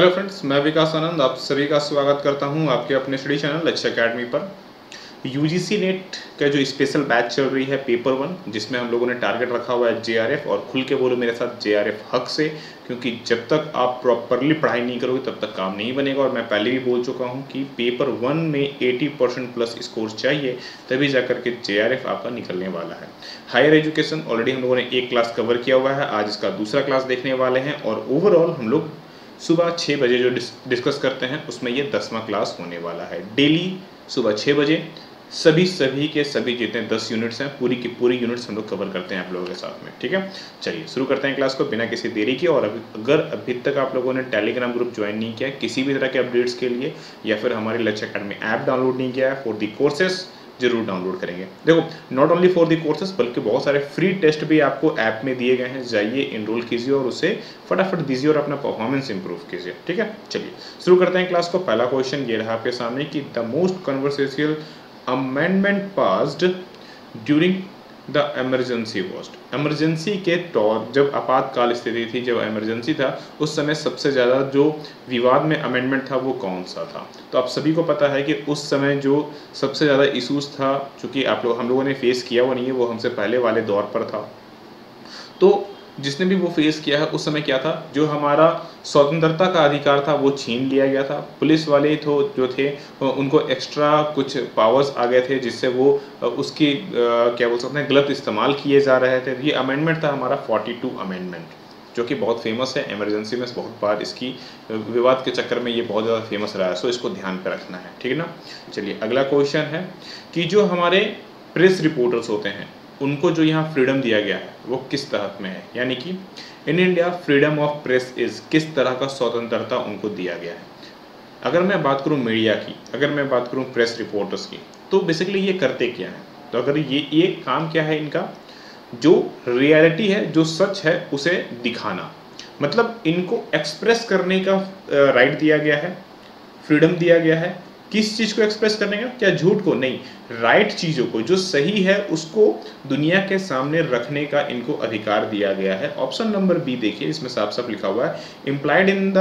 Hello friends, मैं विकास आनंद आप सभी का स्वागत करता हूं आपके अपने स्टडी चैनल लक्ष्य एकेडमी पर। यूजीसी नेट का जो स्पेशल बैच चल रही है पेपर 1, जिसमें हम लोगों ने टारगेट रखा हुआ है जेआरएफ। और खुल के बोलो मेरे साथ, जेआरएफ हक से, क्योंकि जब तक आप प्रॉपरली पढ़ाई नहीं करोगे तब तक काम नहीं बनेगा। और मैं पहले भी बोल चुका हूं कि पेपर 1 में 80% प्लस स्कोर चाहिए, तभी जाकर के जेआरएफ आपका निकलने वाला है। हायर एजुकेशन ऑलरेडी हम लोगों ने एक क्लास कवर किया हुआ है, आज इसका दूसरा क्लास देखने वाले हैं। और ओवरऑल हम लोग सुबह 6 बजे जो डिस्कस करते हैं उसमें ये 10वां क्लास होने वाला है। डेली सुबह 6 बजे सभी के सभी जितने 10 यूनिट्स हैं, पूरी की पूरी यूनिट्स हम लोग कवर करते हैं आप लोगों के साथ में। ठीक है, चलिए शुरू करते हैं क्लास को बिना किसी देरी के। और अगर अभी तक आप लोगों ने टेलीग्राम ग्रुप ज्वाइन नहीं किया है किसी भी तरह के अपडेट्स के लिए, या फिर हमारी लक्ष्य एकेडमी ऐप डाउनलोड नहीं किया है फॉर दी कोर्सेस, जरूर डाउनलोड करेंगे। देखो, not only for the courses बल्कि बहुत सारे फ्री टेस्ट भी आपको ऐप में दिए गए हैं। जाइए, इनरोल कीजिए और उसे फटाफट दीजिए और अपना परफॉर्मेंस इंप्रूव कीजिए। ठीक है, चलिए शुरू करते हैं क्लास को। पहला क्वेश्चन ये रहा आपके सामने कि the most controversial amendment passed during the emergency was. Emergency के तौर, जब आपातकाल स्थिति थी, जब इमरजेंसी था, उस समय सबसे ज़्यादा जो विवाद में अमेंडमेंट था वो कौन सा था? तो आप सभी को पता है कि उस समय जो सबसे ज़्यादा इशूज़ था, चूँकि हम लोगों ने फेस किया वो नहीं है, वो हमसे पहले वाले दौर पर था। तो जिसने भी वो फेस किया है, उस समय क्या था, जो हमारा स्वतंत्रता का अधिकार था वो छीन लिया गया था। पुलिस वाले जो थे उनको एक्स्ट्रा कुछ पावर्स आ गए थे, जिससे वो उसकी क्या बोल सकते हैं, गलत इस्तेमाल किए जा रहे थे। ये अमेंडमेंट था हमारा 42 अमेंडमेंट, जो कि बहुत फेमस है। इमरजेंसी में बहुत बार इसकी विवाद के चक्कर में ये बहुत ज़्यादा फेमस रहा है, सो इसको ध्यान पे रखना है। ठीक है ना, चलिए अगला क्वेश्चन है कि जो हमारे प्रेस रिपोर्टर्स होते हैं उनको जो यहाँ फ्रीडम दिया गया है वो किस तहत में है? यानी कि in India freedom of press is, किस तरह का स्वतंत्रता उनको दिया गया है? अगर मैं बात करूँ मीडिया की, अगर मैं बात करूँ प्रेस रिपोर्टर्स की, तो बेसिकली ये करते क्या है? तो अगर ये काम क्या है इनका, जो रियलिटी है, जो सच है, उसे दिखाना। मतलब इनको एक्सप्रेस करने का राइट दिया गया है, फ्रीडम दिया गया है। किस चीज़ को एक्सप्रेस करने का? क्या झूठ को? नहीं, राइट चीज़ों को, जो सही है उसको दुनिया के सामने रखने का इनको अधिकार दिया गया है। ऑप्शन नंबर बी देखिए, इसमें साफ साफ लिखा हुआ है, implied in the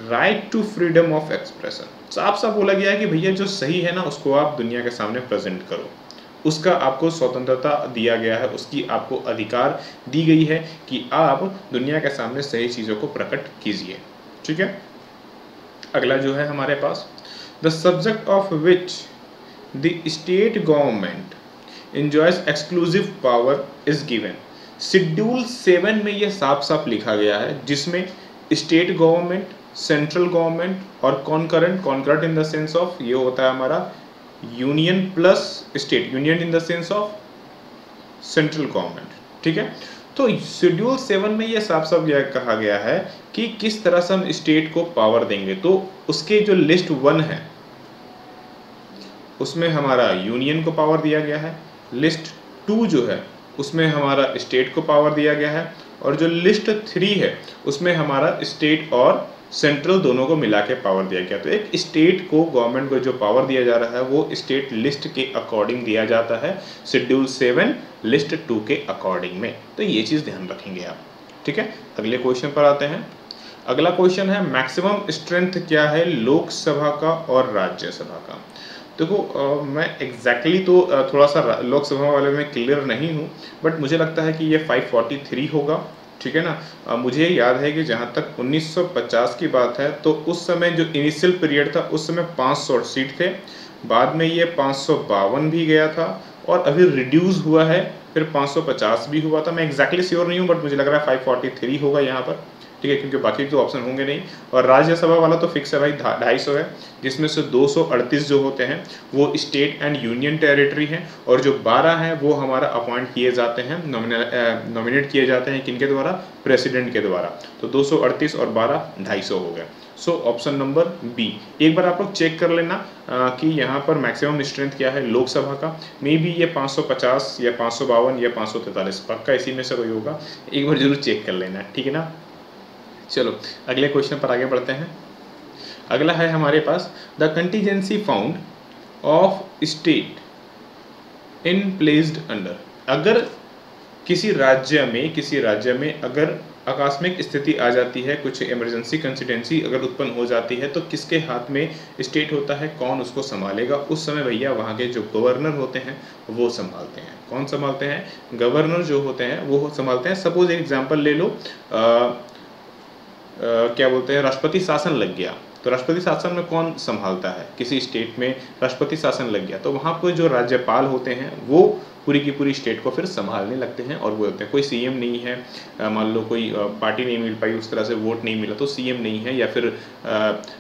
right to freedom of expression. साफ साफ बोला गया है कि भैया जो सही है ना, उसको आप दुनिया के सामने प्रेजेंट करो, उसका आपको स्वतंत्रता दिया गया है, उसकी आपको अधिकार दी गई है कि आप दुनिया के सामने सही चीज़ों को प्रकट कीजिए। ठीक है, अगला जो है हमारे पास, the subject of which the state government enjoys exclusive power is given। Schedule 7 में ये साफ साफ लिखा गया है, जिसमें स्टेट गवर्नमेंट, सेंट्रल गवर्नमेंट और concurrent in the sense of, ये होता है हमारा union plus state, union in the sense of central government. ठीक है, तो शेड्यूल 7 में ये साफ साफ कहा गया है कि किस तरह से हम स्टेट को पावर देंगे। तो उसके जो लिस्ट 1 है उसमें हमारा यूनियन को पावर दिया गया है, लिस्ट 2 जो है उसमें हमारा स्टेट को पावर दिया गया है, और जो लिस्ट 3 है उसमें हमारा स्टेट और सेंट्रल दोनों को मिला के पावर दिया गया। तो एक स्टेट को, गवर्नमेंट को जो पावर दिया जा रहा है वो स्टेट लिस्ट के अकॉर्डिंग दिया जाता है, शेड्यूल 7 लिस्ट 2 के अकॉर्डिंग में। तो ये चीज़ ध्यान रखेंगे आप। ठीक है, अगले क्वेश्चन पर आते हैं। अगला क्वेश्चन है, मैक्सिमम स्ट्रेंथ क्या है लोकसभा का और राज्यसभा का? देखो, मैं एग्जैक्टली तो थोड़ा सा लोकसभा वाले में क्लियर नहीं हूँ, बट मुझे लगता है कि ये 543 होगा। ठीक है ना, मुझे याद है कि जहाँ तक 1950 की बात है, तो उस समय जो इनिशियल पीरियड था उस समय 500 सीट थे, बाद में ये 552 भी गया था, और अभी रिड्यूस हुआ है, फिर 550 भी हुआ था। मैं एग्जैक्टली श्योर नहीं हूँ, बट मुझे लग रहा है 543 होगा यहाँ पर। ठीक है, क्योंकि बाकी तो ऑप्शन होंगे नहीं। और राज्यसभा वाला तो फिक्स है भाई, 250 है, जिसमें से 238 जो होते हैं वो स्टेट एंड यूनियन टेरिटरी हैं, और जो 12 हैं वो हमारा अपॉइंट किए जाते हैं, नॉमिनेट किए जाते हैं, किनके द्वारा? प्रेसिडेंट के द्वारा। तो 238 और 12 250 हो गए। So option number B. एक बार आप लोग चेक कर लेना कि यहाँ पर मैक्सिमम स्ट्रेंथ क्या है लोकसभा का। मे बी ये 550 या 552 या 543, पक्का इसी में से कोई होगा, एक बार जरूर चेक कर लेना। ठीक है ना, चलो अगले क्वेश्चन पर आगे बढ़ते हैं। अगला है हमारे पास, the contingency found of state in placed under. अगर किसी राज्य में अगर आकस्मिक स्थिति आ जाती है, कुछ इमरजेंसी कंसिडेंसी अगर उत्पन्न हो जाती है तो किसके हाथ में स्टेट होता है, कौन उसको संभालेगा? उस समय भैया वहाँ के जो गवर्नर होते हैं वो संभालते हैं। कौन संभालते हैं? गवर्नर जो होते हैं वो संभालते हैं। सपोज एग्जांपल ले लो, क्या बोलते हैं, राष्ट्रपति शासन लग गया, तो राष्ट्रपति शासन में कौन संभालता है? किसी स्टेट में राष्ट्रपति शासन लग गया तो वहाँ पर जो राज्यपाल होते हैं वो पूरी की पूरी स्टेट को फिर संभालने लगते हैं और वो होते हैं। कोई सीएम नहीं है, मान लो कोई पार्टी नहीं मिल पाई, उस तरह से वोट नहीं मिला तो सीएम नहीं है, या फिर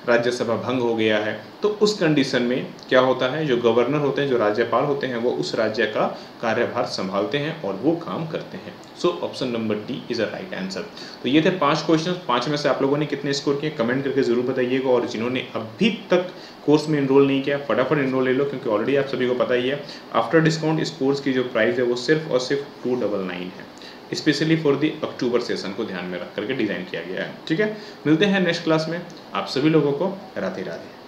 राज्यसभा भंग हो गया है, तो उस कंडीशन में क्या होता है, जो गवर्नर होते हैं, जो राज्यपाल होते हैं, वो उस राज्य का कार्यभार संभालते हैं और वो काम करते हैं। सो option number D is a right answer. तो ये थे 5 क्वेश्चन। 5 में से आप लोगों ने कितने स्कोर किए कमेंट करके जरूर बताइएगा, और जिन्होंने अभी तक कोर्स में इनरोल नहीं किया फटाफट इनरोल ले लो, क्योंकि ऑलरेडी आप सभी को पता ही है आफ्टर डिस्काउंट इस कोर्स की जो प्राइस है वो सिर्फ और सिर्फ 299 है। Specially for the October session को ध्यान में रख करके डिजाइन किया गया है। ठीक है, मिलते हैं नेक्स्ट क्लास में। आप सभी लोगों को राधे राधे।